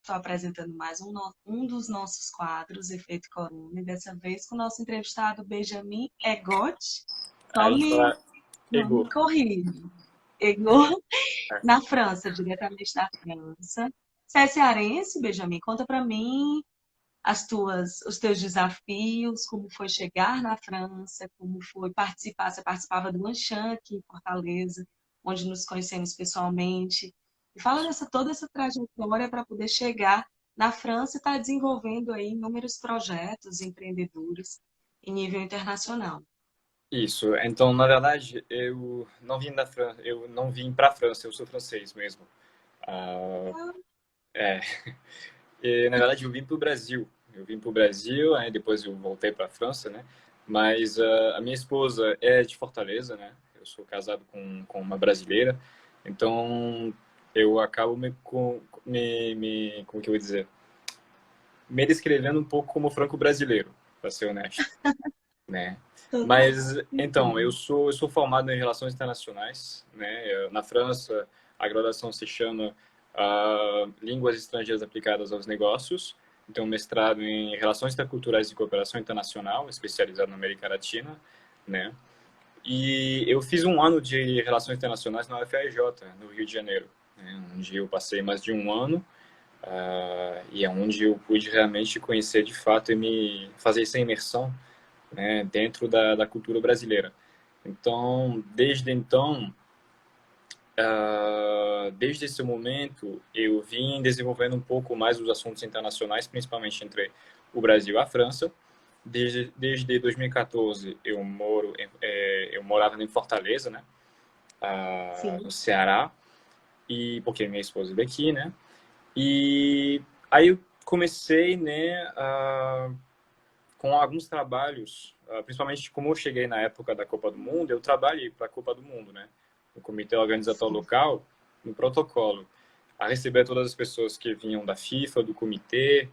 estou apresentando mais um dos nossos quadros, Efeito Corona, e dessa vez com o nosso entrevistado Benjamin Egot. Só Aí me, fala, não me Ego. corrige. Egot, na França, diretamente da França. Você é cearense, Benjamin? Conta para mim os teus desafios, como foi chegar na França, como foi participar. Você participava do Lanchan aqui em Fortaleza, onde nos conhecemos pessoalmente. E fala toda essa trajetória para poder chegar na França e estar desenvolvendo aí inúmeros projetos empreendedores em nível internacional. Isso. Então, na verdade, eu não vim da França, eu não vim para a França, eu sou francês mesmo. Ah, é. E, na verdade, eu vim para o Brasil. Eu vim para o Brasil, aí depois eu voltei para a França, né? Mas a minha esposa é de Fortaleza, né? Eu sou casado com uma brasileira, então eu acabo como que eu vou dizer? Me descrevendo um pouco como franco-brasileiro, para ser honesto, né? Total Mas então, sentido. eu sou formado em relações internacionais, né? Na França, a graduação se chama Línguas Estrangeiras Aplicadas aos Negócios. Então, mestrado em Relações Interculturais e Cooperação Internacional, especializado na América Latina, né? E eu fiz um ano de Relações Internacionais na UFRJ, no Rio de Janeiro, né? Onde eu passei mais de um ano e é onde eu pude realmente conhecer de fato e me fazer essa imersão, né, dentro da cultura brasileira. Então, desde esse momento, eu vim desenvolvendo um pouco mais os assuntos internacionais, principalmente entre o Brasil e a França. Desde 2014, eu morava em Fortaleza, né, no Sim. Ceará, e porque minha esposa é daqui, né, e aí eu comecei, né, com alguns trabalhos, principalmente como eu cheguei na época da Copa do Mundo, eu trabalhei para a Copa do Mundo, né? No comitê organizatório Sim. local, no protocolo, a receber todas as pessoas que vinham da FIFA, do comitê,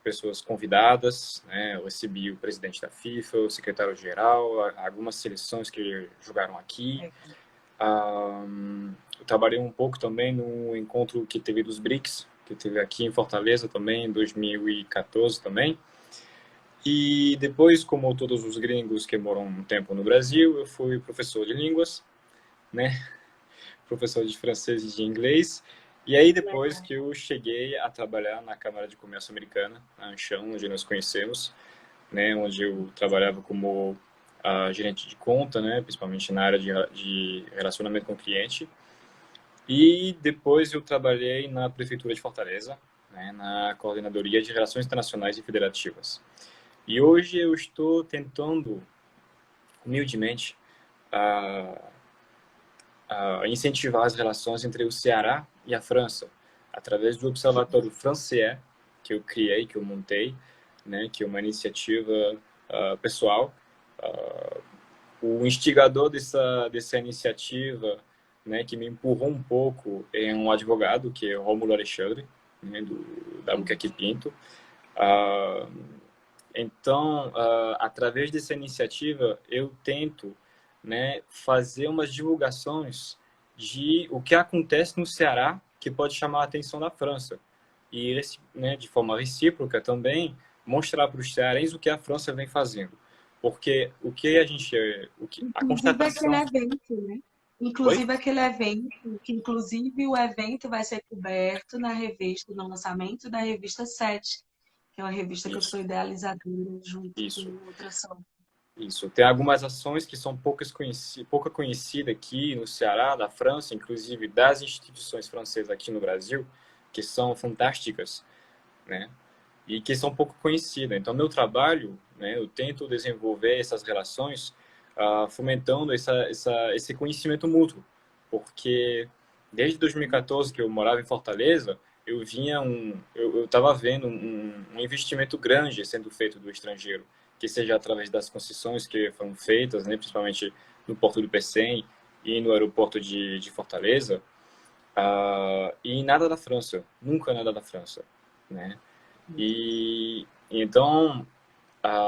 pessoas convidadas, né? Eu recebi o presidente da FIFA, o secretário-geral, algumas seleções que jogaram aqui. Eu trabalhei um pouco também no encontro que teve dos BRICS, que teve aqui em Fortaleza também, em 2014 também. E depois, como todos os gringos que moram um tempo no Brasil, eu fui professor de línguas, né? Professor de francês e de inglês. E aí depois Legal. que eu cheguei a trabalhar na Câmara de Comércio Americana, na Anshan, onde nós conhecemos, né? Onde eu trabalhava como gerente de conta, né? Principalmente na área de relacionamento com o cliente. E depois eu trabalhei na Prefeitura de Fortaleza, né? Na Coordenadoria de Relações Internacionais e Federativas. E hoje eu estou tentando, humildemente, a, a incentivar as relações entre o Ceará e a França, através do Observatório Francais, que eu criei, que eu montei, né, que é uma iniciativa pessoal. Uh, o instigador dessa iniciativa, né, que me empurrou um pouco, é um advogado, que é Rômulo Alexandre, né, da Albuquerque Pinto. Uh, Então, através dessa iniciativa, eu tento, né, fazer umas divulgações de o que acontece no Ceará que pode chamar a atenção da França. E, né, de forma recíproca também, mostrar para os cearenses o que a França vem fazendo. Porque a Inclusive aquele constatação... evento, né? Oi? Inclusive aquele evento, que inclusive o evento vai ser coberto na revista, no lançamento da revista 7, que é uma revista que eu sou Isso, idealizadora junto com isso. outras só. Isso. Tem algumas ações que são pouco conhecidas aqui no Ceará, na França, inclusive das instituições francesas aqui no Brasil, que são fantásticas, né? E que são pouco conhecidas. Então, meu trabalho, né, eu tento desenvolver essas relações, fomentando esse conhecimento mútuo, porque desde 2014 que eu morava em Fortaleza, eu estava vendo um investimento grande sendo feito do estrangeiro, que seja através das concessões que foram feitas, né, principalmente no Porto do Pecém e no aeroporto de Fortaleza, e nada da França, nunca nada da França, né? E então,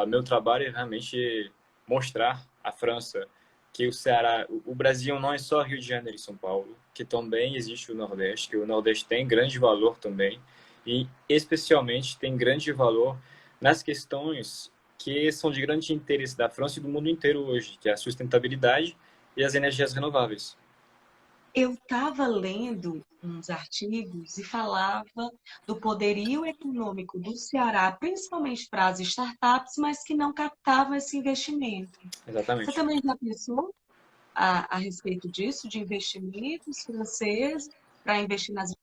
meu trabalho é realmente mostrar à França que o Ceará, o Brasil não é só Rio de Janeiro e São Paulo, que também existe o Nordeste, que o Nordeste tem grande valor também, e especialmente tem grande valor nas questões que são de grande interesse da França e do mundo inteiro hoje, que é a sustentabilidade e as energias renováveis. Eu estava lendo uns artigos e falava do poderio econômico do Ceará, principalmente para as startups, mas que não captavam esse investimento. Você Exatamente. também já pensou a respeito disso, de investimentos franceses para investir nas.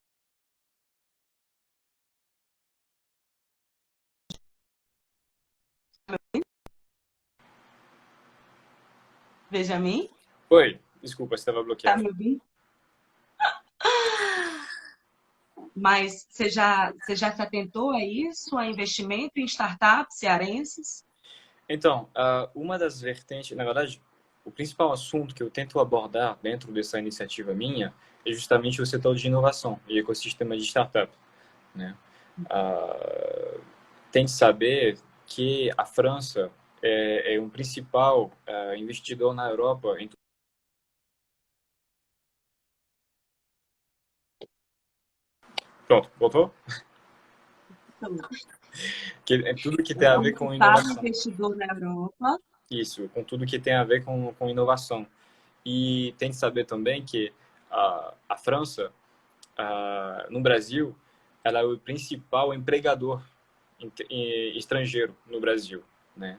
Benjamin? Oi, desculpa, estava Tá bloqueado. me ouvindo? Mas você já se atentou a isso, a investimento em startups cearenses? Então, uma das vertentes, na verdade, o principal assunto que eu tento abordar dentro dessa iniciativa minha é justamente o setor de inovação e ecossistema de startup, né? Ah, Tem que saber que a França é um principal investidor na Europa. Pronto, voltou? Então, Que é tudo que tem a é um ver com principal inovação. investidor na Europa. Isso, com tudo que tem a ver com inovação. E tem que saber também que a França, no Brasil, ela é o principal empregador estrangeiro no Brasil, né?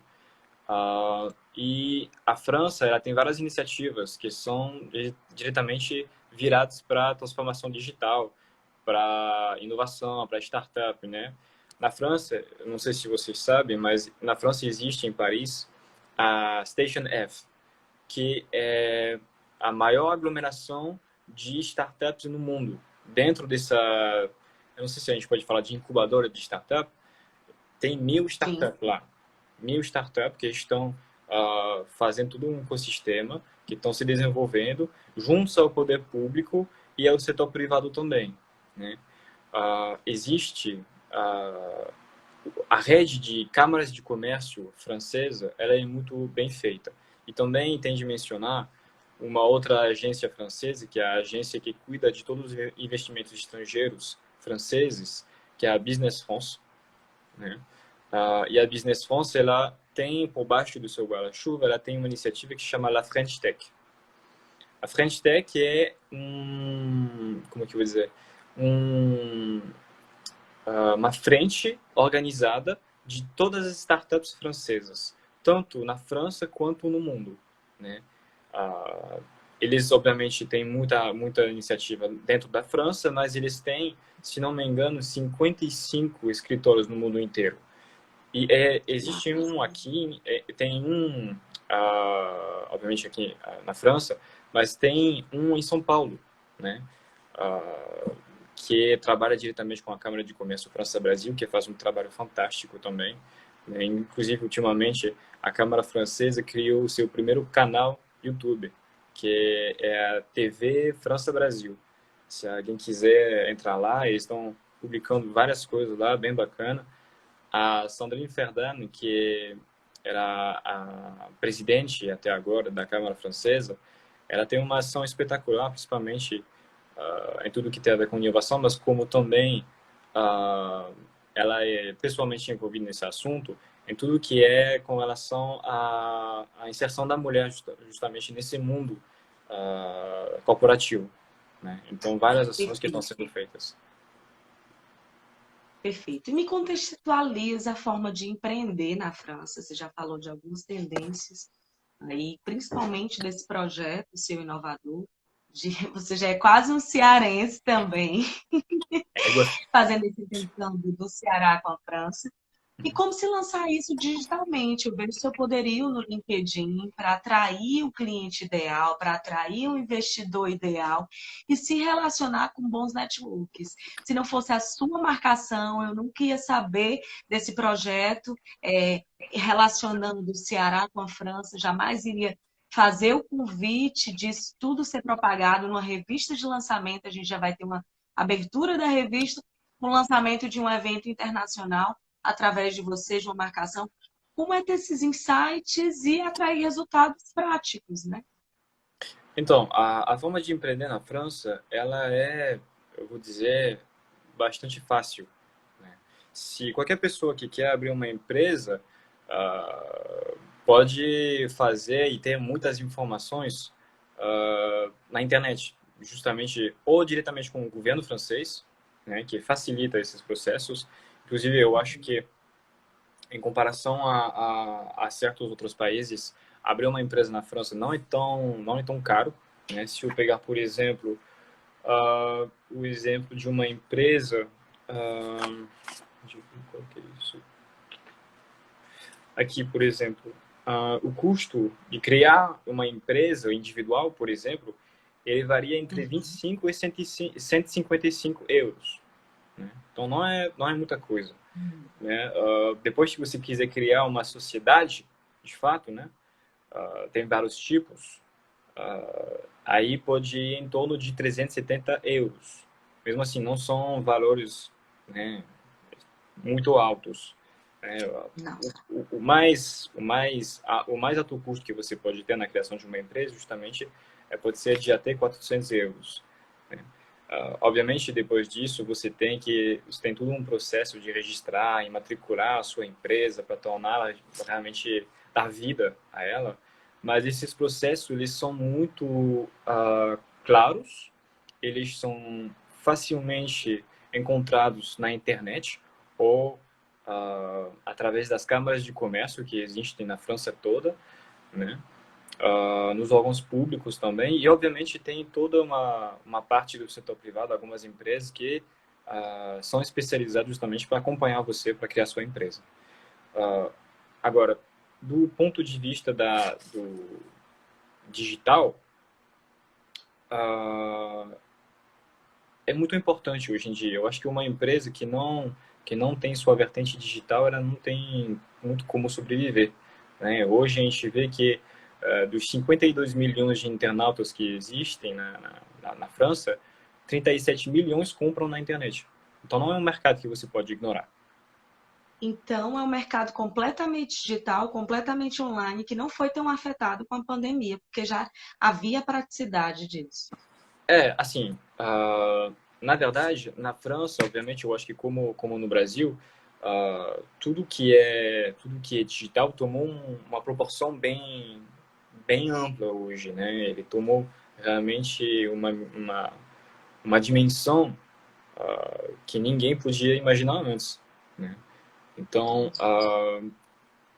E a França, ela tem várias iniciativas que são diretamente viradas para a transformação digital, para inovação, para startup, né? Na França, eu não sei se vocês sabem, mas na França existe em Paris a Station F, que é a maior aglomeração de startups no mundo. Dentro dessa, eu não sei se a gente pode falar de incubadora de startup, tem 1.000 Sim. startups lá. 1.000 startups que estão fazendo todo um ecossistema, que estão se desenvolvendo juntos ao poder público e ao setor privado também, né? Existe a rede de câmaras de comércio francesa, ela é muito bem feita. E também tem de mencionar uma outra agência francesa, que é a agência que cuida de todos os investimentos estrangeiros franceses, que é a Business France, né? E a Business France, ela tem por baixo do seu guarda-chuva, ela tem uma iniciativa que se chama La French Tech. A French Tech é como é que eu vou dizer, um, uma frente organizada de todas as startups francesas, tanto na França quanto no mundo, né? Eles, obviamente, têm muita iniciativa dentro da França, mas eles têm, se não me engano, 55 escritórios no mundo inteiro. E existe um aqui, tem um, obviamente, aqui na França, mas tem um em São Paulo, né? Ah, que trabalha diretamente com a Câmara de Comércio França-Brasil, que faz um trabalho fantástico também, né? Inclusive, ultimamente, a Câmara Francesa criou o seu primeiro canal YouTube, que é a TV França-Brasil. Se alguém quiser entrar lá, eles estão publicando várias coisas lá, bem bacana. A Sandrine Ferdan, que era a presidente até agora da Câmara Francesa, ela tem uma ação espetacular, principalmente em tudo que tem a ver com inovação, mas como também ela é pessoalmente envolvida nesse assunto, em tudo que é com relação à inserção da mulher justamente nesse mundo corporativo, né? Então, várias ações que estão Perfeito, sendo feitas. perfeito. E me contextualiza a forma de empreender na França. Você já falou de algumas tendências aí, principalmente desse projeto seu inovador. Você já é quase um cearense também, fazendo esse intercâmbio do Ceará com a França. E como se lançar isso digitalmente? Eu vejo seu poderio no LinkedIn para atrair o cliente ideal, para atrair o investidor ideal e se relacionar com bons networks. Se não fosse a sua marcação, eu nunca ia saber desse projeto, relacionando o Ceará com a França, jamais iria fazer o convite disso tudo ser propagado numa revista de lançamento. A gente já vai ter uma abertura da revista com o lançamento de um evento internacional através de você, de uma marcação, como é ter esses insights e atrair resultados práticos, né? Então, a forma de empreender na França, ela é, eu vou dizer, bastante fácil, né? Se qualquer pessoa que quer abrir uma empresa, pode fazer e ter muitas informações na internet, justamente ou diretamente com o governo francês, né, que facilita esses processos. Inclusive, eu acho que em comparação a certos outros países, abrir uma empresa na França não é tão caro, né? Se eu pegar, por exemplo, o exemplo de uma empresa, uh, qual que é isso? Aqui, por exemplo, o custo de criar uma empresa individual, por exemplo, ele varia entre Uhum. 25 e 155 euros, né? Então não é muita coisa, né? Depois que você quiser criar uma sociedade, de fato, né? Tem vários tipos, aí pode ir em torno de 370 euros. Mesmo assim, não são valores, né, muito altos. Né? Não. O mais alto custo que você pode ter na criação de uma empresa, justamente, pode ser de até 400 euros. Né? Obviamente, depois disso, você tem todo um processo de registrar e matricular a sua empresa para torná-la, realmente dar vida a ela. Mas esses processos, eles são muito claros, eles são facilmente encontrados na internet ou através das câmaras de comércio que existem na França toda, né? Nos órgãos públicos também, e obviamente tem toda uma parte do setor privado, algumas empresas que são especializadas justamente para acompanhar você para criar sua empresa. Agora, do ponto de vista do digital, uh, é muito importante hoje em dia. Eu acho que uma empresa que não tem sua vertente digital, ela não tem muito como sobreviver, né? Hoje a gente vê que dos 52 milhões de internautas que existem na França, 37 milhões compram na internet. Então não é um mercado que você pode ignorar. Então, é um mercado completamente digital, completamente online, que não foi tão afetado com a pandemia, porque já havia praticidade disso. Assim, na verdade, na França, obviamente, eu acho que como no Brasil, tudo que é digital tomou uma proporção bem ampla hoje, né? Ele tomou realmente uma dimensão que ninguém podia imaginar antes, né? Então, Entendi.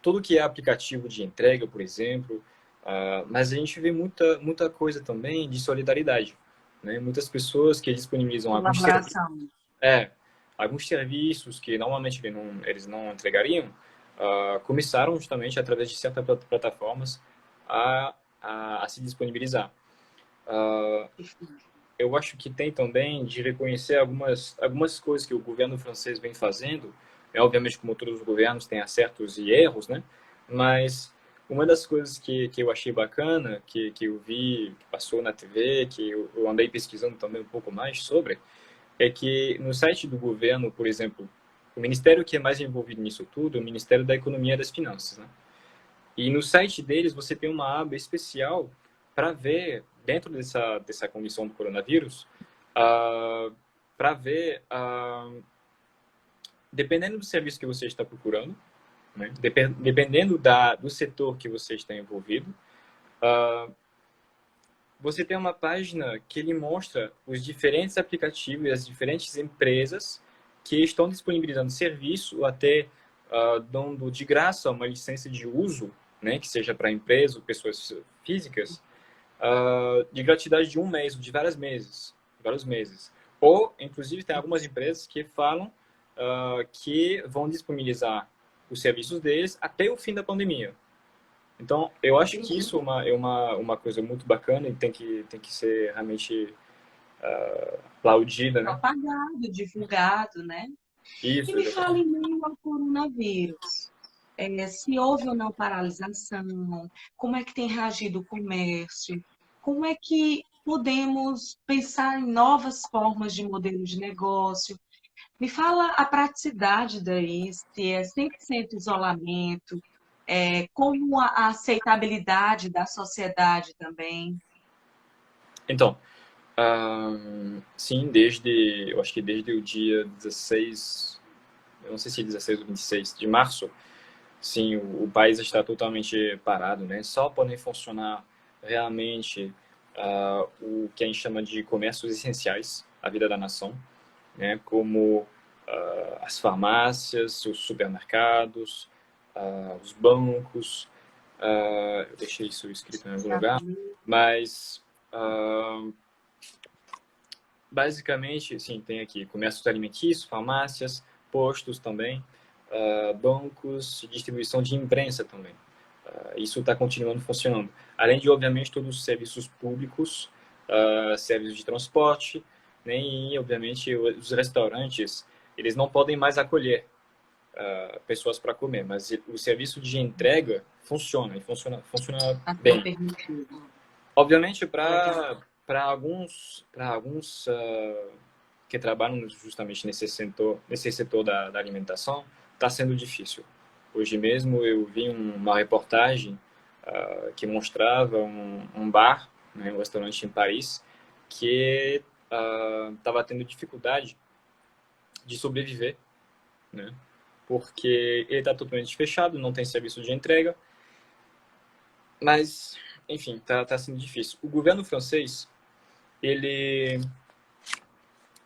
tudo que é aplicativo de entrega, por exemplo, mas a gente vê muita coisa também de solidariedade, né? Muitas pessoas que disponibilizam Colaboração. é, alguns serviços que normalmente eles não entregariam, começaram justamente através de certas plataformas a se disponibilizar. Ah, eu acho que tem também de reconhecer algumas coisas que o governo francês vem fazendo. Obviamente, como todos os governos, tem acertos e erros, né? Mas uma das coisas que eu achei bacana, que eu vi, que passou na TV, que eu andei pesquisando também um pouco mais sobre, é que no site do governo, por exemplo, o ministério que é mais envolvido nisso tudo é o Ministério da Economia e das Finanças, né? E no site deles você tem uma aba especial para ver, dentro dessa condição do coronavírus, para ver, dependendo do serviço que você está procurando, né? Dependendo do setor que você está envolvido, uh, você tem uma página que ele mostra os diferentes aplicativos e as diferentes empresas que estão disponibilizando serviço ou até dando de graça uma licença de uso, né, que seja para empresa ou pessoas físicas, de gratuidade de um mês ou de vários meses. Ou, inclusive, tem algumas empresas que falam que vão disponibilizar os serviços deles até o fim da pandemia. Então, eu acho que Entendi. isso é uma coisa muito bacana e tem que ser realmente aplaudida, né? Propagado, divulgado, né? E Isso, me fala exatamente. em meio ao coronavírus. Se houve ou não paralisação, como é que tem reagido o comércio, como é que podemos pensar em novas formas de modelo de negócio. Me fala a praticidade daí, se é 100% isolamento, como a aceitabilidade da sociedade também. Então, sim, eu acho que desde o dia 16, eu não sei se é 16 ou 26 de março, sim, o país está totalmente parado, né? Só podem funcionar realmente o que a gente chama de comércios essenciais à vida da nação, né? Como as farmácias, os supermercados, os bancos. Eu deixei isso escrito em algum lugar, mas basicamente, sim, tem aqui comércios alimentícios, farmácias, postos também, bancos, distribuição de imprensa também. Isso está continuando funcionando. Além de, obviamente, todos os serviços públicos, serviços de transporte, né, e, obviamente, os restaurantes, eles não podem mais acolher pessoas para comer, mas o serviço de entrega funciona, e funciona Está sendo bem. permitido. Obviamente, Legal. para alguns que trabalham justamente nesse setor da alimentação, está sendo difícil. Hoje mesmo eu vi uma reportagem que mostrava um bar, né, um restaurante em Paris, que estava tendo dificuldade de sobreviver, né, porque ele está totalmente fechado, não tem serviço de entrega, mas, enfim, tá sendo difícil. O governo francês, ele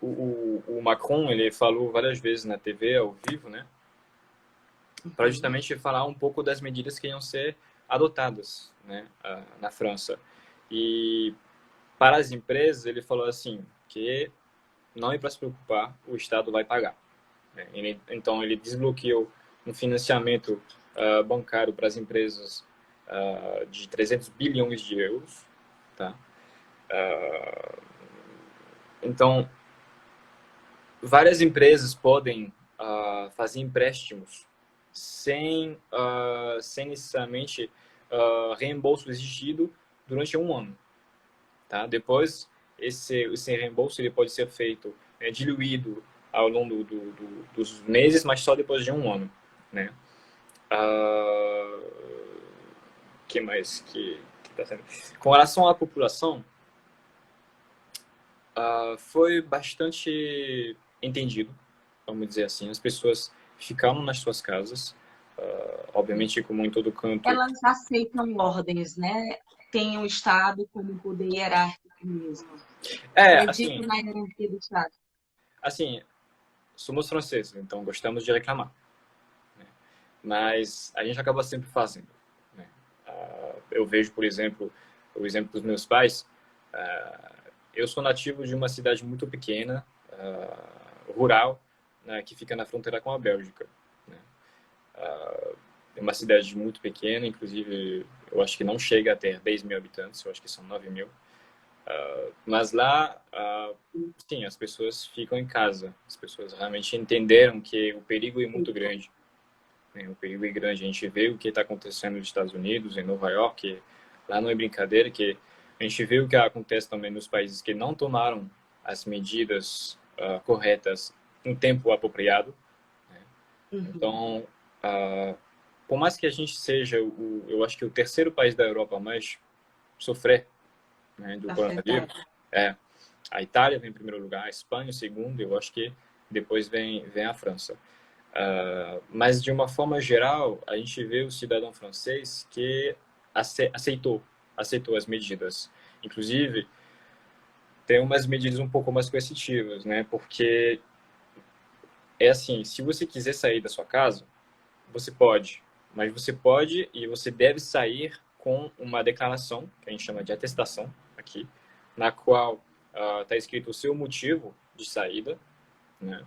o Macron, ele falou várias vezes na TV, ao vivo, né, para Uhum. justamente falar um pouco das medidas que iam ser adotadas, né, na França. E para as empresas, ele falou assim, que não é para se preocupar, o Estado vai pagar. Né? Então, ele desbloqueou um financiamento bancário para as empresas de 300 bilhões de euros. Tá? Então, várias empresas podem fazer empréstimos sem necessariamente reembolso exigido durante um ano. Tá? Depois, esse reembolso ele pode ser feito diluído ao longo dos meses, mas só depois de um ano. Né? Que mais que tá sendo? Com relação à população, foi bastante entendido, vamos dizer assim. As pessoas ficaram nas suas casas, obviamente, como em todo canto. Elas aceitam ordens, né? Tem o Estado como poder hierárquico mesmo. Assim, Acredito na hierarquia do Estado. assim, somos franceses, então gostamos de reclamar, né? Mas a gente acaba sempre fazendo, né? Eu vejo, por exemplo, o exemplo dos meus pais. Eu sou nativo de uma cidade muito pequena, rural, né, que fica na fronteira com a Bélgica, né? É uma cidade muito pequena, inclusive eu acho que não chega a ter 10 mil habitantes, eu acho que são 9 mil. Mas lá, sim, as pessoas ficam em casa. As pessoas realmente entenderam que o perigo é muito grande, né? O perigo é grande. A gente vê o que está acontecendo nos Estados Unidos, em Nova York, lá não é brincadeira, que a gente vê o que acontece também nos países que não tomaram as medidas corretas no tempo apropriado, né? Uhum. Então, por mais que a gente seja, eu acho que o terceiro país da Europa a mais sofrer, né, do Afetado. coronavírus, é a Itália vem em primeiro lugar, a Espanha em segundo, eu acho que depois vem a França. Mas, de uma forma geral, a gente vê o cidadão francês que aceitou as medidas. Inclusive, tem umas medidas um pouco mais coercitivas, né? Porque é assim, se você quiser sair da sua casa, você pode, mas você pode e você deve sair com uma declaração, que a gente chama de atestação aqui, na qual está escrito o seu motivo de saída, né?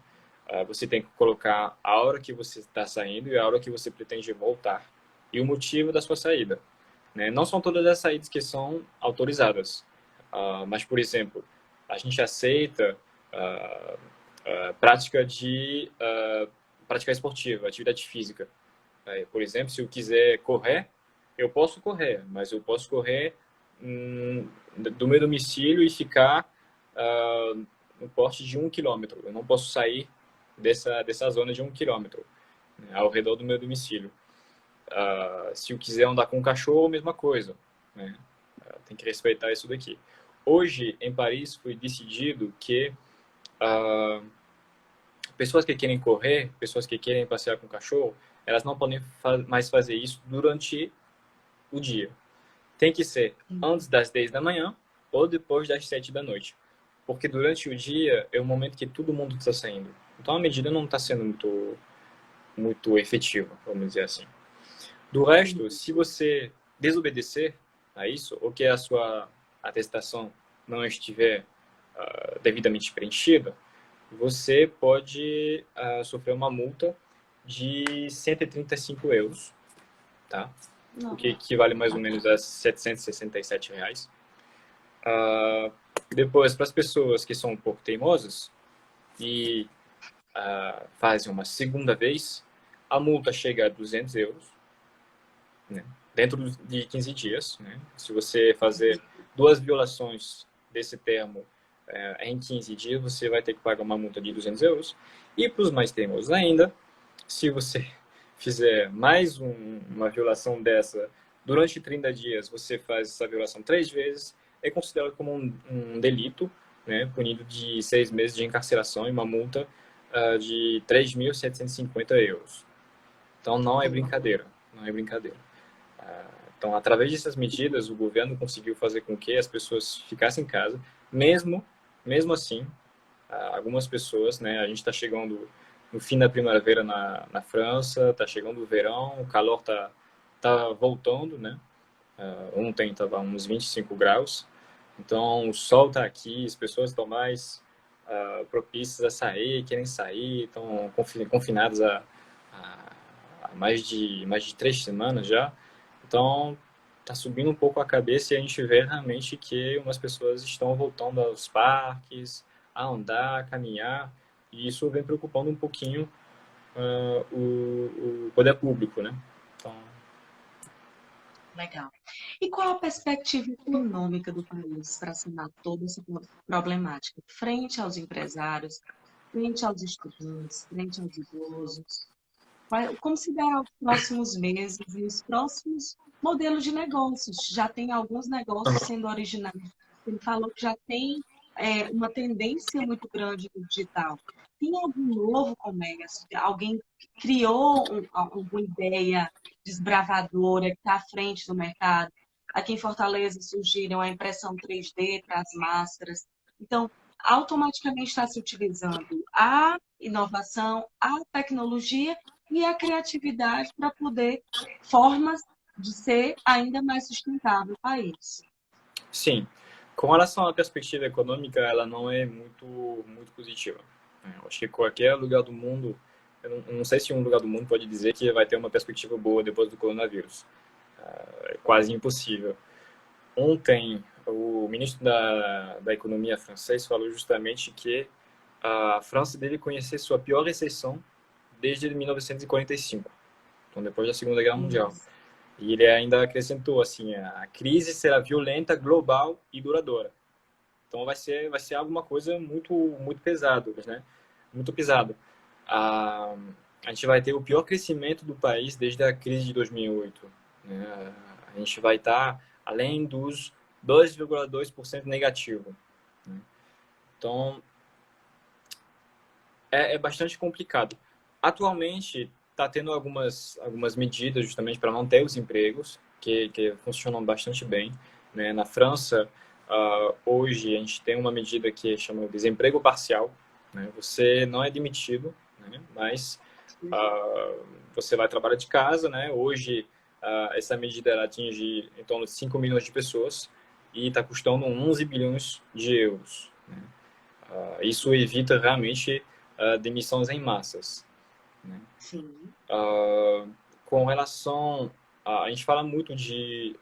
Você tem que colocar a hora que você está saindo e a hora que você pretende voltar e o motivo da sua saída, né? Não são todas as saídas que são autorizadas, mas, por exemplo, a gente aceita prática prática esportiva, atividade física. Por exemplo, se eu quiser correr, eu posso correr, mas eu posso correr do meu domicílio e ficar no porte de 1 quilômetro. Eu não posso sair dessa zona de 1 quilômetro, né, ao redor do meu domicílio. Se eu quiser andar com um cachorro, mesma coisa, né? Tem que respeitar isso daqui. hoje, em Paris, foi decidido que uh, pessoas que querem correr, pessoas que querem passear com o cachorro, elas não podem mais fazer isso durante o dia. Tem que ser antes das 10 da manhã ou depois das 7 da noite. Porque durante o dia é o momento que todo mundo está saindo. Então a medida não está sendo muito efetiva, vamos dizer assim. Do resto, se você desobedecer a isso, ou que a sua atestação não estiver devidamente preenchida, você pode sofrer uma multa de 135 euros, tá? O que equivale mais ou menos a R$ 767. Depois, para as pessoas que são um pouco teimosas e fazem uma segunda vez, a multa chega a 200 euros, né? Dentro de 15 dias. Né? Se você fazer 2 violações desse termo em 15 dias, você vai ter que pagar uma multa de 200 euros. E para os mais teimosos ainda, se você fizer mais uma violação dessa durante 30 dias, você faz essa violação 3 vezes, é considerado como um delito, né, punido de 6 meses de encarceração e uma multa de 3.750 euros. Então não é brincadeira, não é brincadeira. Então, através dessas medidas, o governo conseguiu fazer com que as pessoas ficassem em casa, mesmo assim, algumas pessoas, né, a gente está chegando no fim da primavera na França, está chegando o verão, o calor tá voltando, né? Ontem estava uns 25 graus, então o sol está aqui, as pessoas estão mais propícias a sair, querem sair, estão confinadas há mais de 3 semanas já. Então, está subindo um pouco a cabeça e a gente vê realmente que umas pessoas estão voltando aos parques, a andar, a caminhar, e isso vem preocupando um pouquinho o poder público, né? Então, Legal. E qual a perspectiva econômica do país para sanar toda essa problemática, frente aos empresários, frente aos estudantes, frente aos idosos? Como se dá os próximos meses e os próximos modelos de negócios? Já tem alguns negócios sendo originados. Ele falou que já tem uma tendência muito grande no digital. Tem algum novo comércio? Alguém criou alguma ideia desbravadora que está à frente do mercado? Aqui em Fortaleza surgiram a impressão 3D para as máscaras. Então, automaticamente está se utilizando a inovação, a tecnologia e a criatividade para poder formas de ser ainda mais sustentável o país. sim, com relação à perspectiva econômica, ela não é muito positiva. Eu acho que qualquer lugar do mundo, eu não sei se um lugar do mundo pode dizer que vai ter uma perspectiva boa depois do coronavírus. É quase impossível. Ontem, o ministro da Economia francês falou justamente que a França deve conhecer sua pior recessão desde 1945, então depois da Segunda Guerra Mundial. E ele ainda acrescentou assim, a crise será violenta, global e duradoura. Então vai ser alguma coisa muito pesado, né? Muito pesado. A, a gente vai ter o pior crescimento do país desde a crise de 2008. Né? A gente vai estar além dos 2,2% negativo. Né? Então, é bastante complicado. Atualmente, está tendo algumas medidas justamente para manter os empregos, que funcionam bastante bem. Né? Na França, hoje, a gente tem uma medida que chama de desemprego parcial. Né? Você não é demitido, né? Mas você vai trabalhar de casa. Né? Hoje, essa medida ela atinge em torno de 5 milhões de pessoas e está custando 11 bilhões de euros. Né? Isso evita realmente demissões em massas. Né? Sim. Com relação a gente fala muito de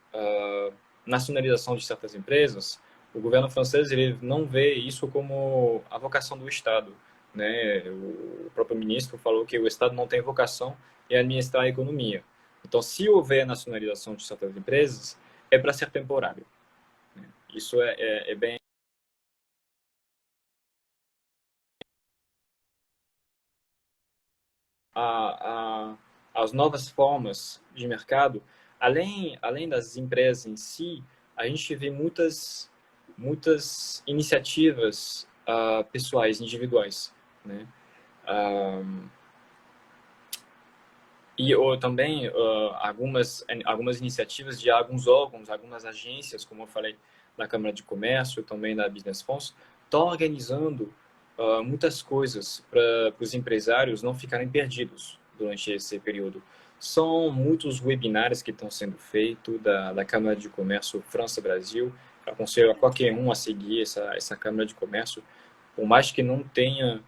nacionalização de certas empresas, o governo francês ele não vê isso como a vocação do Estado. Né? O próprio ministro falou que o Estado não tem vocação em administrar a economia. Então, se houver nacionalização de certas empresas, é para ser temporário. Né? Isso é bem a, as novas formas de mercado, além das empresas em si, a gente vê muitas iniciativas pessoais, individuais, né? Ah, e ou também algumas iniciativas de alguns órgãos, algumas agências, como eu falei, da Câmara de Comércio, também da Business France, estão organizando muitas coisas para os empresários não ficarem perdidos durante esse período. São muitos webinários que estão sendo feitos da Câmara de Comércio França-Brasil. Aconselho a qualquer um a seguir essa Câmara de Comércio, por mais que não tenha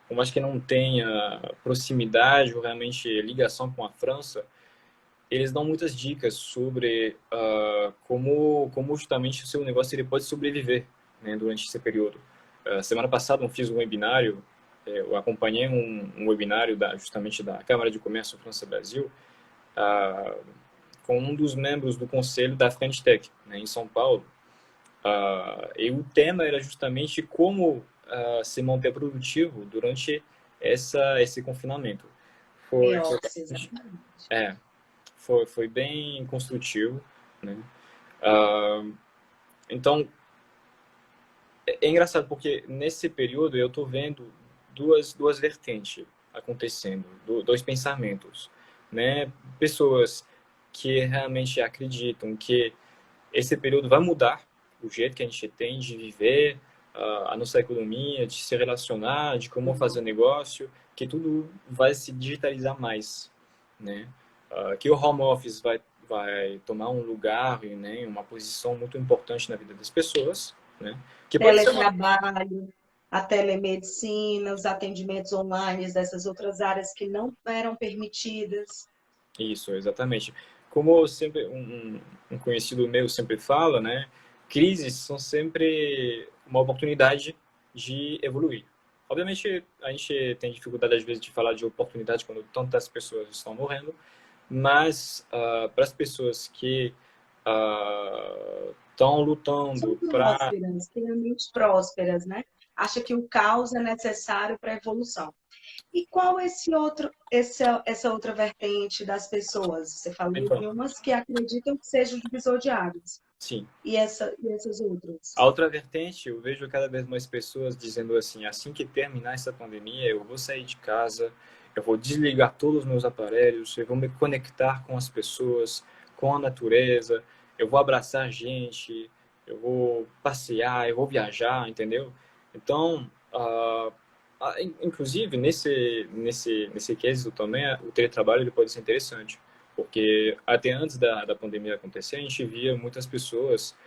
por mais que não tenha proximidade ou realmente ligação com a França, eles dão muitas dicas sobre como justamente o seu negócio ele pode sobreviver, né, durante esse período. Semana passada eu fiz um webinário, eu acompanhei um webinário justamente da Câmara de Comércio França-Brasil, com um dos membros do conselho da French Tech, né, em São Paulo. E o tema era justamente como se manter produtivo durante esse confinamento. Foi, foi, é, foi bem construtivo, né? Então, é engraçado porque nesse período eu estou vendo duas vertentes acontecendo, dois pensamentos, né? Pessoas que realmente acreditam que esse período vai mudar o jeito que a gente tem de viver, a nossa economia, de se relacionar, de como fazer negócio, que tudo vai se digitalizar mais, né? Que o home office vai tomar um lugar, né, uma posição muito importante na vida das pessoas, né? Que pode ser Teletrabalho, a telemedicina, os atendimentos online dessas outras áreas que não eram permitidas. Isso, exatamente. Como sempre um conhecido meu sempre fala, né? Crises são sempre uma oportunidade de evoluir. Obviamente, a gente tem dificuldade às vezes de falar de oportunidade quando tantas pessoas estão morrendo, mas para as pessoas que estão São lutando para prósperas, extremamente prósperas, né? Acha que o caos é necessário para a evolução. E qual essa outra vertente das pessoas? Você falou então, de umas que acreditam que seja o divisor de águas. sim. E essas A outras? outra vertente, eu vejo cada vez mais pessoas dizendo assim que terminar essa pandemia, eu vou sair de casa, eu vou desligar todos os meus aparelhos, eu vou me conectar com as pessoas, com a natureza, eu vou abraçar gente, eu vou passear, eu vou viajar, entendeu? Então, inclusive, nesse quesito também, o teletrabalho ele pode ser interessante, porque até antes da pandemia acontecer, a gente via muitas pessoas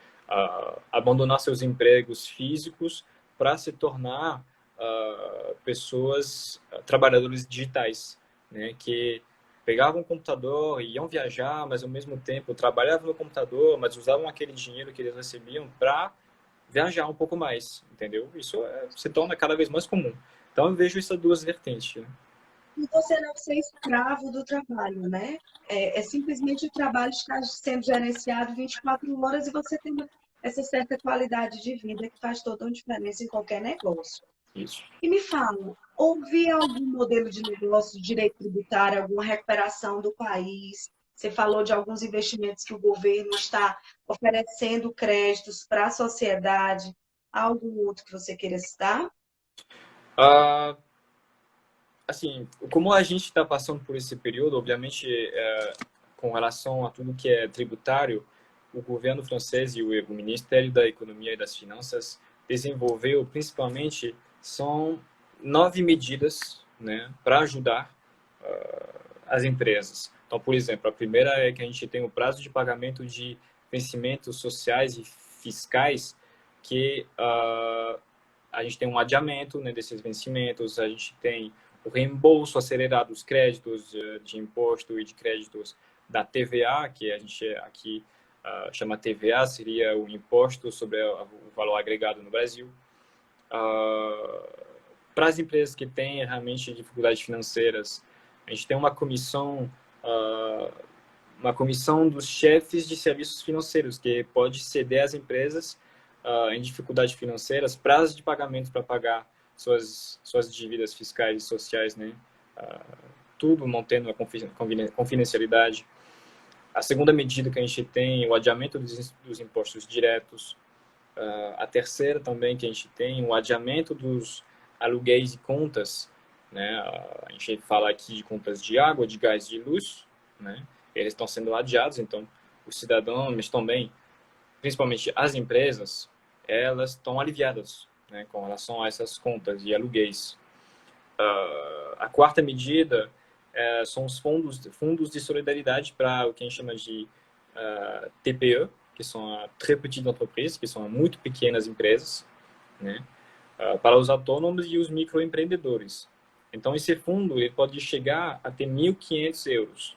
abandonar seus empregos físicos para se tornar pessoas, trabalhadores digitais, né, que pegavam o computador e iam viajar, mas ao mesmo tempo trabalhavam no computador, mas usavam aquele dinheiro que eles recebiam para viajar um pouco mais, entendeu? Isso se torna cada vez mais comum. Então eu vejo essas duas vertentes, né? E você não ser escravo do trabalho, né? É simplesmente o trabalho estar sendo gerenciado 24 horas e você tem essa certa qualidade de vida que faz toda uma diferença em qualquer negócio. Isso. E me fala, houve algum modelo de negócio, de direito tributário, alguma recuperação do país? Você falou de alguns investimentos que o governo está oferecendo créditos para a sociedade. Há algum outro que você queira citar? Ah, assim, como a gente está passando por esse período, obviamente, com relação a tudo que é tributário, o governo francês e o Ministério da Economia e das Finanças desenvolveu, principalmente, são 9 medidas, né, para ajudar as empresas. Então, por exemplo, a primeira é que a gente tem o prazo de pagamento de vencimentos sociais e fiscais, que a gente tem um adiamento, né, desses vencimentos, a gente tem o reembolso acelerado dos créditos de imposto e de créditos da TVA, que a gente aqui chama TVA, seria o imposto sobre o valor agregado no Brasil. Para as empresas que têm realmente dificuldades financeiras, a gente tem uma comissão dos chefes de serviços financeiros, que pode ceder às empresas em dificuldades financeiras prazo de pagamento para pagar suas dívidas fiscais e sociais, né? Tudo mantendo a confidencialidade. A segunda medida que a gente tem é o adiamento dos impostos diretos. A terceira também que a gente tem o adiamento dos aluguéis e contas, né? A gente fala aqui de contas de água, de gás, de luz, né? Eles estão sendo adiados, então os cidadãos, mas também, principalmente as empresas, elas estão aliviadas, né, com relação a essas contas e aluguéis. A quarta medida são os fundos de solidariedade para o que a gente chama de TPE, que são a Très Petite Entreprise, que são muito pequenas empresas, né, para os autônomos e os microempreendedores. Então, esse fundo ele pode chegar a ter 1.500 euros.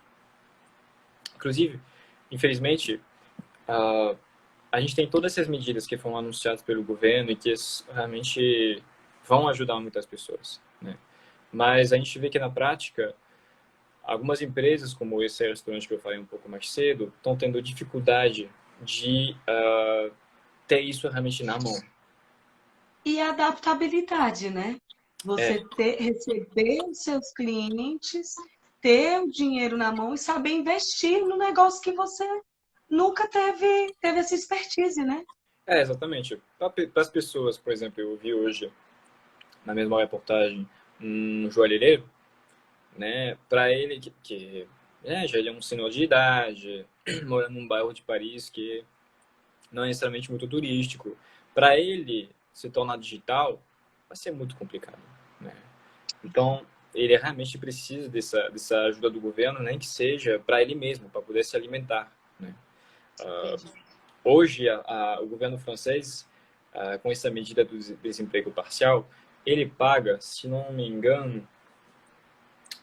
Inclusive, infelizmente, a gente tem todas essas medidas que foram anunciadas pelo governo e que realmente vão ajudar muitas pessoas, né? Mas a gente vê que na prática, algumas empresas, como esse restaurante que eu falei um pouco mais cedo, estão tendo dificuldade de ter isso realmente na mão. E a adaptabilidade, né? É, Você receber os seus clientes, ter o dinheiro na mão e saber investir no negócio que você nunca teve essa expertise, né? exatamente. Para as pessoas, por exemplo, eu vi hoje na mesma reportagem um joalheiro, né? Para ele já é um senhor de idade, mora num bairro de Paris que não é necessariamente muito turístico. Para ele se tornar digital, vai ser muito complicado, né? Então, ele realmente precisa dessa ajuda do governo, nem que seja para ele mesmo, para poder se alimentar, né? Entendi. Hoje, o governo francês, com essa medida do desemprego parcial, ele paga, se não me engano,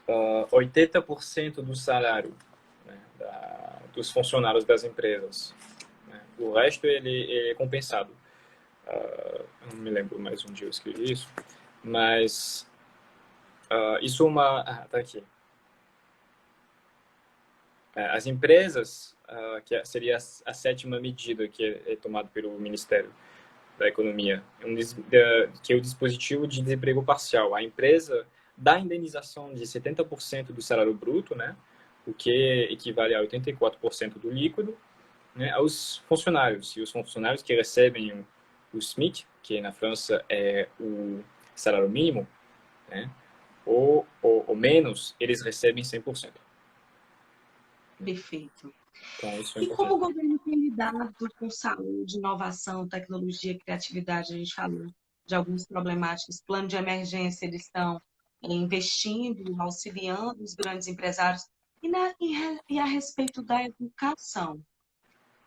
80% do salário, né, dos funcionários das empresas, né? O resto ele é compensado. Eu não me lembro mais onde eu escrevi isso, mas isso é uma... tá aqui. As empresas, que seria a sétima medida que é tomada pelo Ministério da Economia, que é o dispositivo de desemprego parcial. A empresa dá indenização de 70% do salário bruto, né, o que equivale a 84% do líquido, né, aos funcionários. E os funcionários que recebem o SMIC, que na França é o salário mínimo, né, ou menos, eles recebem 100%. Perfeito. Então, isso é E como importante. o governo tem lidado com saúde, inovação, tecnologia, criatividade? A gente falou de algumas problemáticas. Plano de emergência, eles estão investindo, auxiliando os grandes empresários. E a respeito da educação?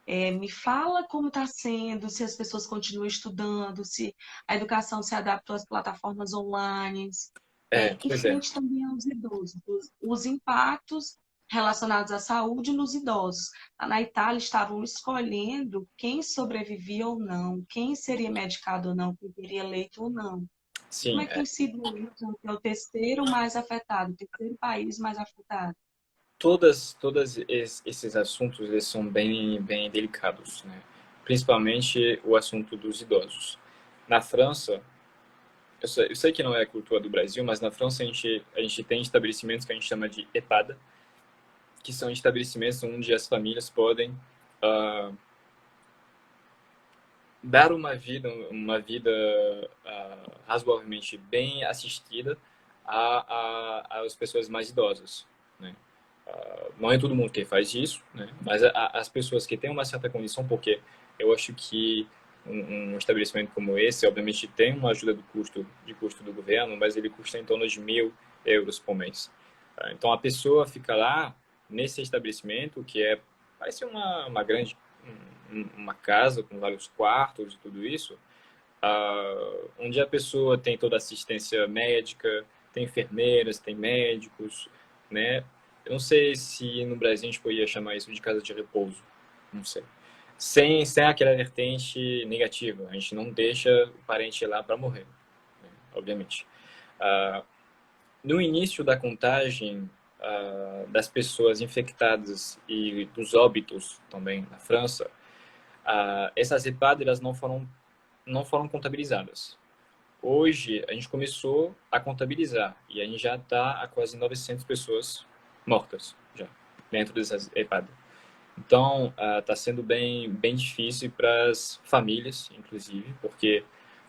Me fala como está sendo, se as pessoas continuam estudando, se a educação se adaptou às plataformas online, e Pois é. frente também aos idosos, os impactos relacionados à saúde nos idosos. Na Itália estavam escolhendo quem sobrevivia ou não, quem seria medicado ou não, quem teria leito ou não. Como Sim, é que tem sido isso? É o terceiro mais afetado, o terceiro país mais afetado. todas esses assuntos eles são bem delicados, né? Principalmente o assunto dos idosos. Na França, eu sei que não é a cultura do Brasil, mas na França a gente tem estabelecimentos que a gente chama de EPAD, que são estabelecimentos onde as famílias podem uh, dar uma vida razoavelmente bem assistida às pessoas mais idosas, né? Não é todo mundo que faz isso, né? Mas as pessoas que têm uma certa condição, porque eu acho que um estabelecimento como esse, obviamente, tem uma ajuda de custo do governo, mas ele custa em torno de 1.000 euros por mês. Então, a pessoa fica lá, nesse estabelecimento, que parece uma grande uma casa com vários quartos e tudo isso, onde a pessoa tem toda a assistência médica, tem enfermeiras, tem médicos, né? Eu não sei se no Brasil a gente poderia chamar isso de casa de repouso, não sei. Sem aquela vertente negativa, a gente não deixa o parente ir lá para morrer, né? Obviamente. Ah, no início da contagem das pessoas infectadas e dos óbitos também na França, essas EPAD não foram contabilizadas. Hoje, a gente começou a contabilizar e a gente já está a quase 900 pessoas mortas já dentro dessas EPAD. Então, está sendo bem difícil para as famílias, inclusive, porque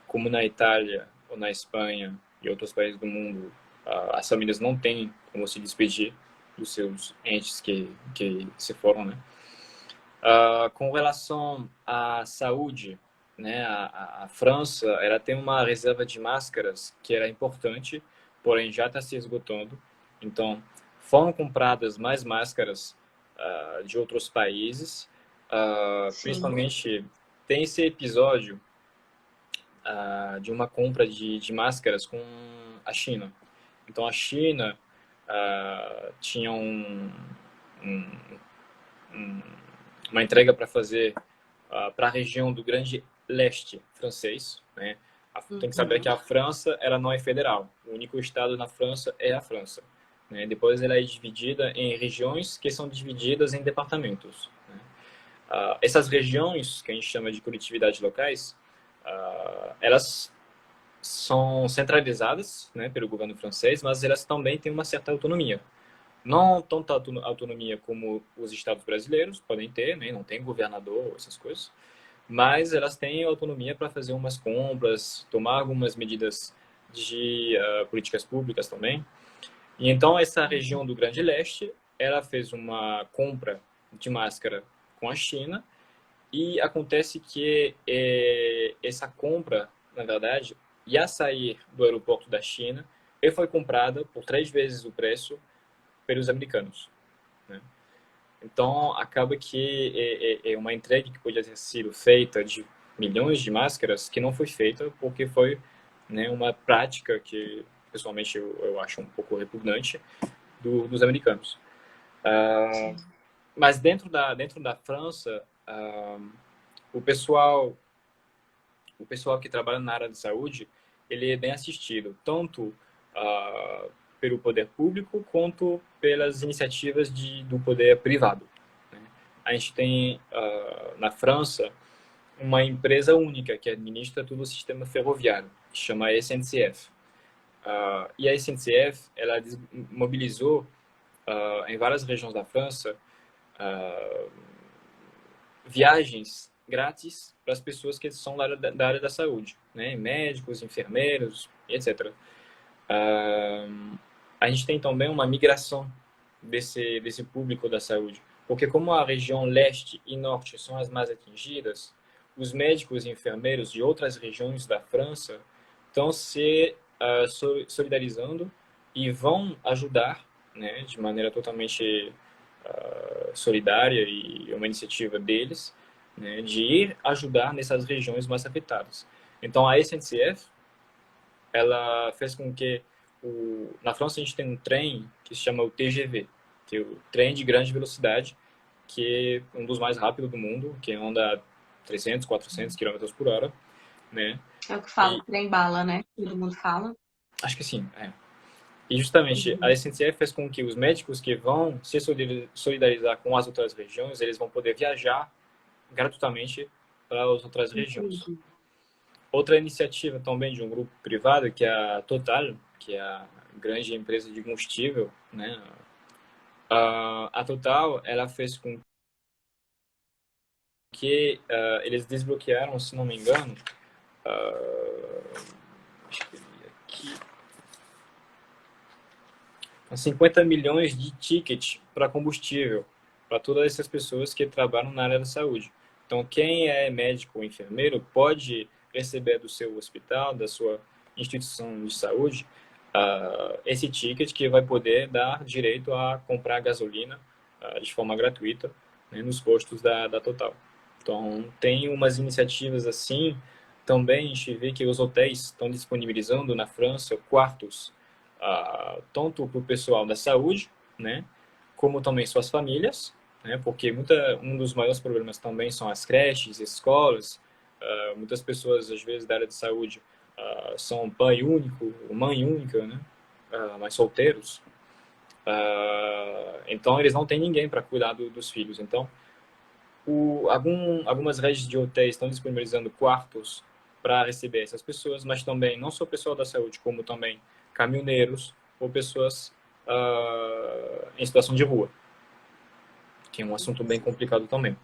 como na Itália ou na Espanha e outros países do mundo, as famílias não têm como se despedir dos seus entes que se foram, né? Com relação à saúde, né, a França, ela tem uma reserva de máscaras que era importante, porém já está se esgotando. Então, foram compradas mais máscaras de outros países. Sim. Principalmente, tem esse episódio de uma compra de máscaras com a China. Então, a China tinha um, um, uma entrega para fazer para a região do Grande Leste francês, né? Tem que saber que Uhum. a França ela não é federal. O único estado na França é a França. Né? Depois ela é dividida em regiões que são divididas em departamentos. Né? Essas regiões, que a gente chama de coletividades locais, elas são centralizadas, né, pelo governo francês, mas elas também têm uma certa autonomia. Não tanta autonomia como os estados brasileiros podem ter, né? Não tem governador, essas coisas. Mas elas têm autonomia para fazer umas compras, tomar algumas medidas de políticas públicas também. E então essa região do Grande Leste, ela fez uma compra de máscara com a China e acontece que essa compra, na verdade, ia sair do aeroporto da China e foi comprada por 3 vezes o preço pelos americanos. Né? Então, acaba que é uma entrega que podia ter sido feita de milhões de máscaras que não foi feita porque foi, né, uma prática que, pessoalmente, eu acho um pouco repugnante dos americanos. Sim. Mas dentro da França, o pessoal, o pessoal que trabalha na área de saúde, ele é bem assistido, tanto pelo poder público quanto pelas iniciativas do poder privado. Né? A gente tem na França uma empresa única que administra todo o sistema ferroviário, que chama SNCF. E a SNCF ela mobilizou em várias regiões da França uh, viagens grátis para as pessoas que são da área da saúde, né? Médicos, enfermeiros, etc. A gente tem também uma migração desse público da saúde, porque como a região leste e norte são as mais atingidas, os médicos e enfermeiros de outras regiões da França estão se solidarizando e vão ajudar, né, de maneira totalmente solidária e uma iniciativa deles, né, de ir ajudar nessas regiões mais afetadas. Então a SNCF ela fez com que na França a gente tem um trem que se chama o TGV, que é o trem de grande velocidade, que é um dos mais rápidos do mundo, que anda a 300, 400 quilômetros por hora, né? É o que fala E trem bala, né? Todo mundo fala. acho que sim, é. E justamente a Uhum. SNCF fez com que os médicos que vão se solidarizar com as outras regiões, eles vão poder viajar gratuitamente para as outras regiões. Entendi. Outra iniciativa também de um grupo privado, que é a Total, que é a grande empresa de combustível, né? A Total, ela fez com que eles desbloquearam, se não me engano, acho que aqui, 50 milhões de tickets para combustível para todas essas pessoas que trabalham na área da saúde. Então, quem é médico ou enfermeiro pode receber do seu hospital, da sua instituição de saúde, esse ticket que vai poder dar direito a comprar gasolina de forma gratuita, né, nos postos da Total. Então, tem umas iniciativas assim. Também a gente vê que os hotéis estão disponibilizando na França quartos tanto para o pessoal da saúde, né, como também suas famílias, né, porque um dos maiores problemas também são as creches, escolas. Muitas pessoas, às vezes, da área de saúde são pai único, mãe única, né, mas solteiros. Então, eles não têm ninguém para cuidar dos filhos. Então, algumas redes de hotéis estão disponibilizando quartos para receber essas pessoas, mas também não só o pessoal da saúde, como também caminhoneiros ou pessoas em situação de rua, que é um assunto bem complicado também.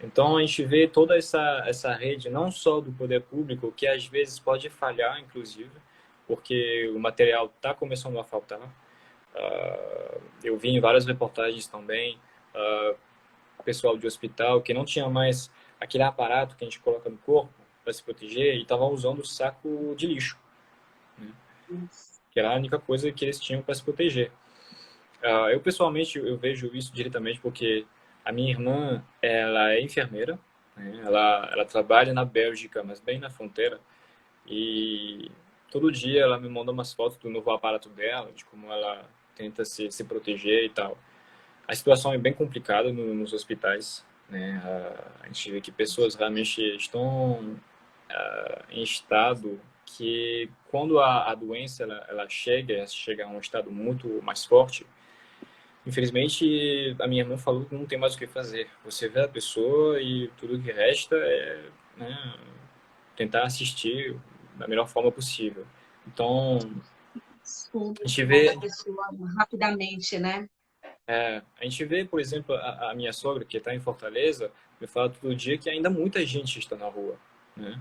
Então, a gente vê toda essa rede, não só do poder público, que às vezes pode falhar, inclusive, porque o material está começando a faltar. Eu vi em várias reportagens também, pessoal de hospital que não tinha mais aquele aparato que a gente coloca no corpo para se proteger e estava usando o saco de lixo, né? Que era a única coisa que eles tinham para se proteger. Eu pessoalmente eu vejo isso diretamente porque a minha irmã ela é enfermeira, né? Ela trabalha na Bélgica, mas bem na fronteira, e todo dia ela me manda umas fotos do novo aparato dela, de como ela tenta se proteger e tal. A situação é bem complicada nos hospitais, né? A gente vê que pessoas realmente estão em estado que quando a doença ela chega a um estado muito mais forte. Infelizmente, a minha irmã falou que não tem mais o que fazer. Você vê a pessoa e tudo que resta é, né, tentar assistir da melhor forma possível. Então, a gente Socorrer vê, a pessoa rapidamente, né? a gente vê, por exemplo, a minha sogra que está em Fortaleza, me fala todo dia que ainda muita gente está na rua, né?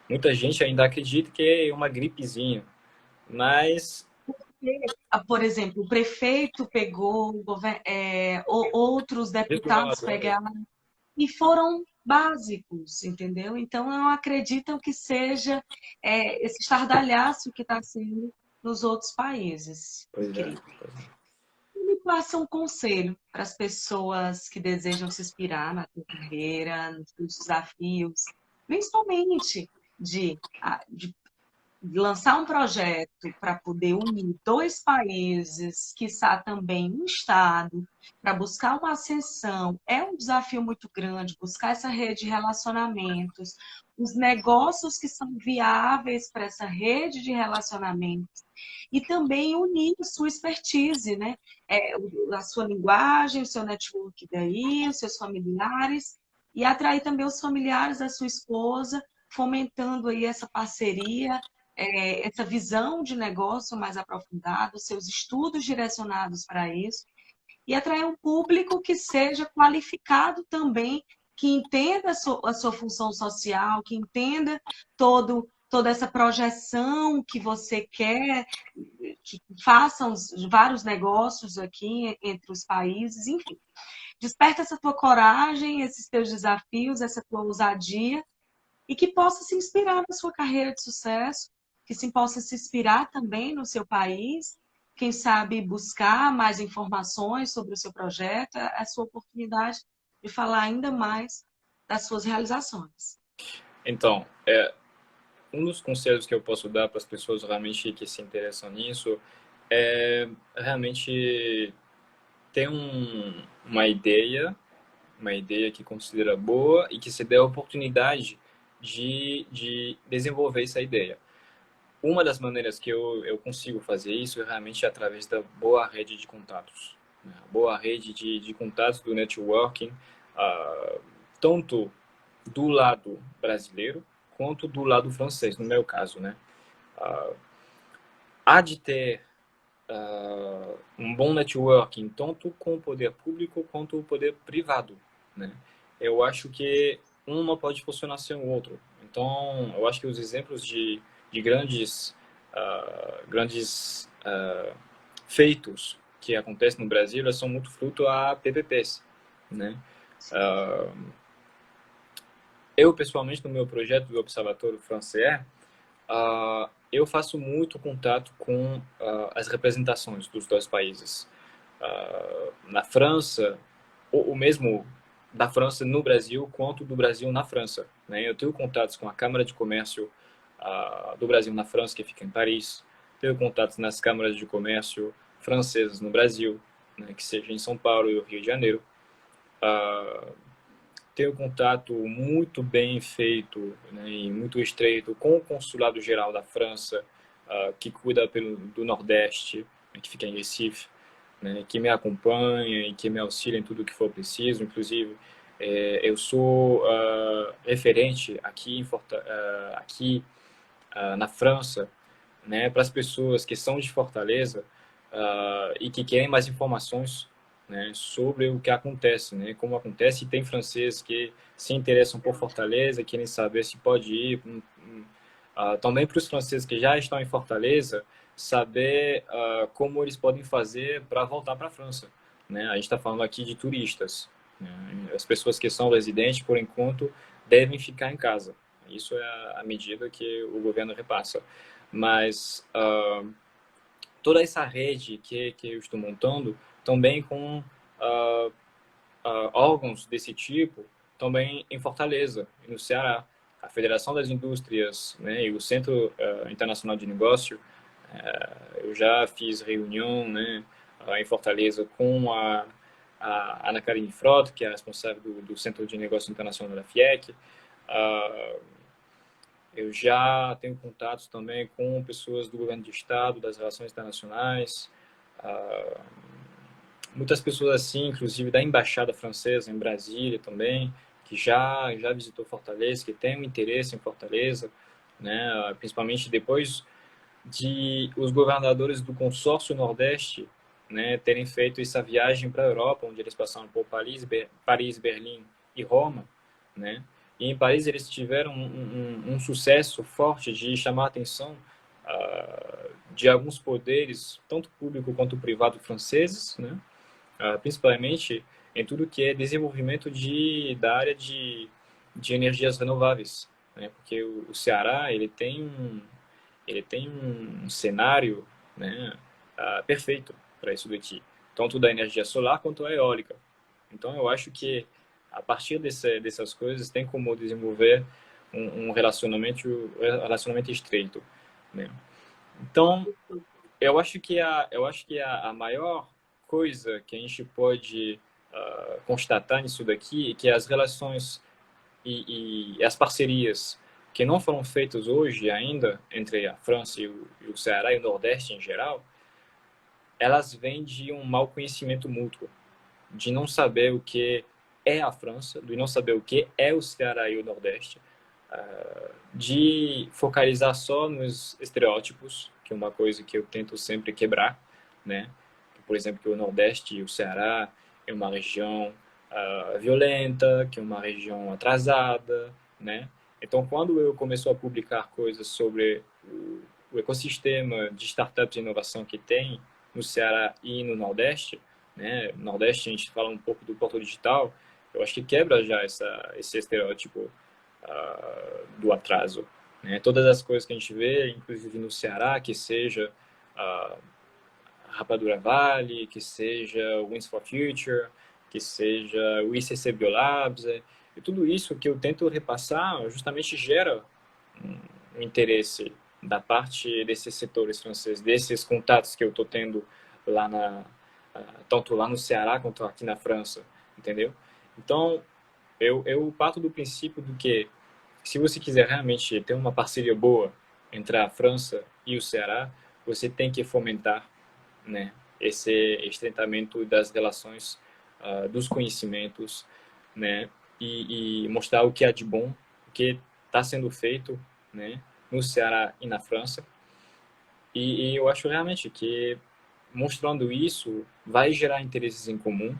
Muita gente ainda acredita que é uma gripezinha, mas Por exemplo, o prefeito pegou, outros os deputados governadores, pegaram e foram básicos, entendeu? Então, não acreditam que seja esse estardalhaço que está sendo nos outros países, pois é, querido. Me passa um conselho para as pessoas que desejam se inspirar na tua carreira, nos teus desafios, principalmente de lançar um projeto para poder unir dois países, quiçá também um estado, para buscar uma ascensão, é um desafio muito grande, buscar essa rede de relacionamentos, os negócios que são viáveis para essa rede de relacionamentos, e também unir a sua expertise, né? A sua linguagem, o seu network daí, os seus familiares, e atrair também os familiares da sua esposa, fomentando aí essa parceria, essa visão de negócio mais aprofundada, seus estudos direcionados para isso, e atrair um público que seja qualificado também, que entenda a sua função social, que entenda toda essa projeção que você quer, que façam vários negócios aqui entre os países, enfim. Desperta essa tua coragem, esses teus desafios, essa tua ousadia, e que possa se inspirar na sua carreira de sucesso, que se possa se inspirar também no seu país, quem sabe buscar mais informações sobre o seu projeto, a sua oportunidade de falar ainda mais das suas realizações. então, um dos conselhos que eu posso dar para as pessoas realmente que se interessam nisso é realmente ter uma ideia que considera boa e que se dê a oportunidade de desenvolver essa ideia. Uma das maneiras que eu consigo fazer isso é realmente através da boa rede de contatos, né? Boa rede de contatos do networking, tanto do lado brasileiro quanto do lado francês, no meu caso, né? Uh, Há de ter um bom networking tanto com o poder público quanto o poder privado, né? Eu acho que um não pode funcionar sem o outro. Então, eu acho que os exemplos de grandes feitos que acontecem no Brasil são muito fruto a PPPs, né? Eu, pessoalmente, no meu projeto do Observatório Francês, eu faço muito contato com as representações dos dois países. Na França, ou mesmo da França no Brasil, quanto do Brasil na França, né? Eu tenho contatos com a Câmara de Comércio do Brasil na França, que fica em Paris. Tenho contatos nas câmaras de comércio francesas no Brasil, né, que seja em São Paulo e Rio de Janeiro. Tenho contato muito bem feito, né, e muito estreito com o Consulado Geral da França, que cuida do Nordeste, né, que fica em Recife, né, que me acompanha e que me auxilia em tudo que for preciso. Inclusive, eu sou referente aqui na França, né, para as pessoas que são de Fortaleza e que querem mais informações né, sobre o que acontece, né, como acontece. E tem franceses que se interessam por Fortaleza, querem saber se pode ir. Também para os franceses que já estão em Fortaleza, saber como eles podem fazer para voltar para a França. Né? A gente está falando aqui de turistas. Né? As pessoas que são residentes, por enquanto, devem ficar em casa. Isso é a medida que o governo repassa. Mas toda essa rede que eu estou montando, também com órgãos desse tipo, também em Fortaleza, no Ceará. A Federação das Indústrias, né, e o Centro Internacional de Negócio, eu já fiz reunião, né, em Fortaleza com a Ana Karine Frota, que é a responsável do Centro de Negócio Internacional da FIEC. Eu já tenho contatos também com pessoas do governo de estado, das relações internacionais, muitas pessoas assim, inclusive da embaixada francesa em Brasília também, que já visitou Fortaleza, que tem um interesse em Fortaleza, né? Principalmente depois de os governadores do consórcio Nordeste, né, terem feito essa viagem para a Europa, onde eles passaram por Paris, Berlim e Roma, né? E em Paris eles tiveram um sucesso forte de chamar a atenção de alguns poderes, tanto público quanto privado franceses, né? Principalmente em tudo que é desenvolvimento da área de energias renováveis, né? Porque o Ceará ele tem um cenário, né, perfeito para isso daqui, tanto da energia solar quanto a eólica. Então eu acho que a partir dessas coisas tem como desenvolver um relacionamento estreito, né? Então eu acho que a maior coisa que a gente pode constatar nisso daqui é que as relações e as parcerias que não foram feitas hoje ainda entre a França e o Ceará e o Nordeste em geral, elas vêm de um mau conhecimento mútuo, de não saber o que é a França, de não saber o que é o Ceará e o Nordeste, de focalizar só nos estereótipos, que é uma coisa que eu tento sempre quebrar, né? Por exemplo, que o Nordeste e o Ceará é uma região violenta, que é uma região atrasada, né? Então, quando eu começou a publicar coisas sobre o ecossistema de startups de inovação que tem no Ceará e no Nordeste, né? No Nordeste a gente fala um pouco do Porto Digital, eu acho que quebra já esse estereótipo do atraso. Né? Todas as coisas que a gente vê, inclusive no Ceará, que seja a Rapadura Valley, que seja o Wings for Future, que seja o ICC Biolabs, e tudo isso que eu tento repassar justamente gera um interesse da parte desses setores franceses, desses contatos que eu estou tendo lá tanto lá no Ceará quanto aqui na França, entendeu? Então, eu parto do princípio do que se você quiser realmente ter uma parceria boa entre a França e o Ceará, você tem que fomentar, né, esse estreitamento das relações, dos conhecimentos, né, e mostrar o que há de bom, o que está sendo feito, né, no Ceará e na França. E eu acho realmente que mostrando isso vai gerar interesses em comum,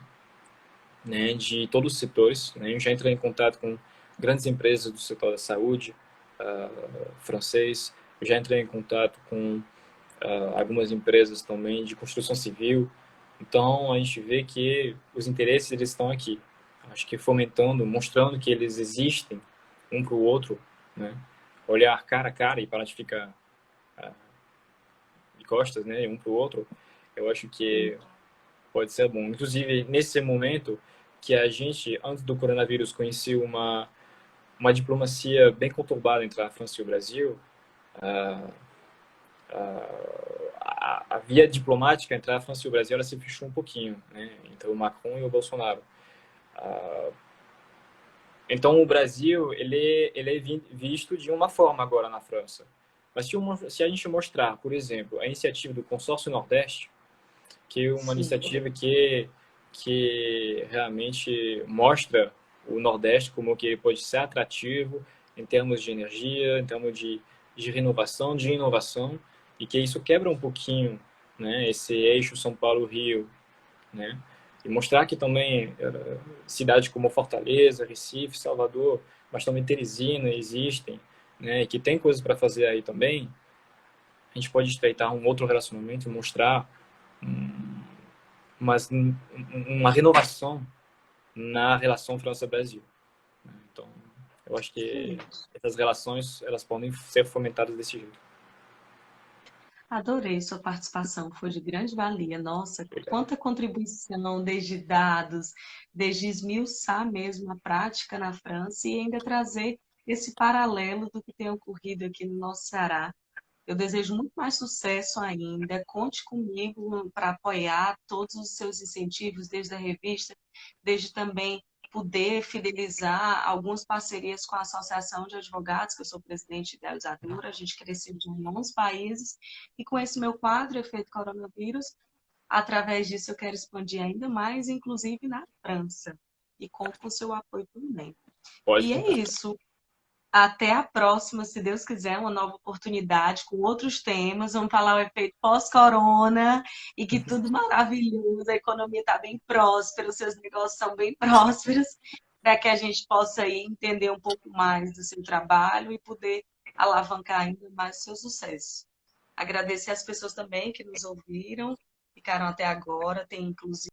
né, de todos os setores. Né? Eu já entrei em contato com grandes empresas do setor da saúde francês, eu já entrei em contato com algumas empresas também de construção civil. Então, a gente vê que os interesses eles estão aqui. Acho que fomentando, mostrando que eles existem um para o outro, né? Olhar cara a cara e parar de ficar de costas, né, um para o outro, eu acho que pode ser bom. Inclusive, nesse momento que a gente, antes do coronavírus, conhecia uma diplomacia bem conturbada entre a França e o Brasil, a via diplomática entre a França e o Brasil ela se fechou um pouquinho, né, entre o Macron e o Bolsonaro. Então, o Brasil ele é visto de uma forma agora na França. Mas se a gente mostrar, por exemplo, a iniciativa do Consórcio Nordeste, que é uma Sim. iniciativa que realmente mostra o Nordeste como que pode ser atrativo em termos de energia, em termos de renovação, de inovação, e que isso quebra um pouquinho, né, esse eixo São Paulo-Rio, né? E mostrar que também cidades como Fortaleza, Recife, Salvador, mas também Teresina existem, né, e que tem coisas para fazer aí também, a gente pode estreitar um outro relacionamento e mostrar uma, uma renovação na relação França-Brasil. Então, eu acho que Isso. essas relações elas podem ser fomentadas desse jeito. Adorei sua participação, foi de grande valia. Nossa, Obrigado. quanta contribuição, desde dados, desde esmiuçar mesmo a prática na França e ainda trazer esse paralelo do que tem ocorrido aqui no nosso Ceará. Eu desejo muito mais sucesso ainda. Conte comigo para apoiar todos os seus incentivos, desde a revista, desde também poder fidelizar algumas parcerias com a Associação de Advogados, que eu sou presidente e idealizadora. A gente cresceu de 11 países e com esse meu quadro, Efeito Coronavírus, através disso eu quero expandir ainda mais, inclusive na França. E conto com seu apoio também. Pode E é contar. isso. Até a próxima, se Deus quiser, uma nova oportunidade com outros temas. Vamos falar o efeito pós-corona e que tudo maravilhoso, a economia está bem próspera, os seus negócios são bem prósperos, para que a gente possa aí entender um pouco mais do seu trabalho e poder alavancar ainda mais o seu sucesso. Agradecer às pessoas também que nos ouviram, ficaram até agora, tem inclusive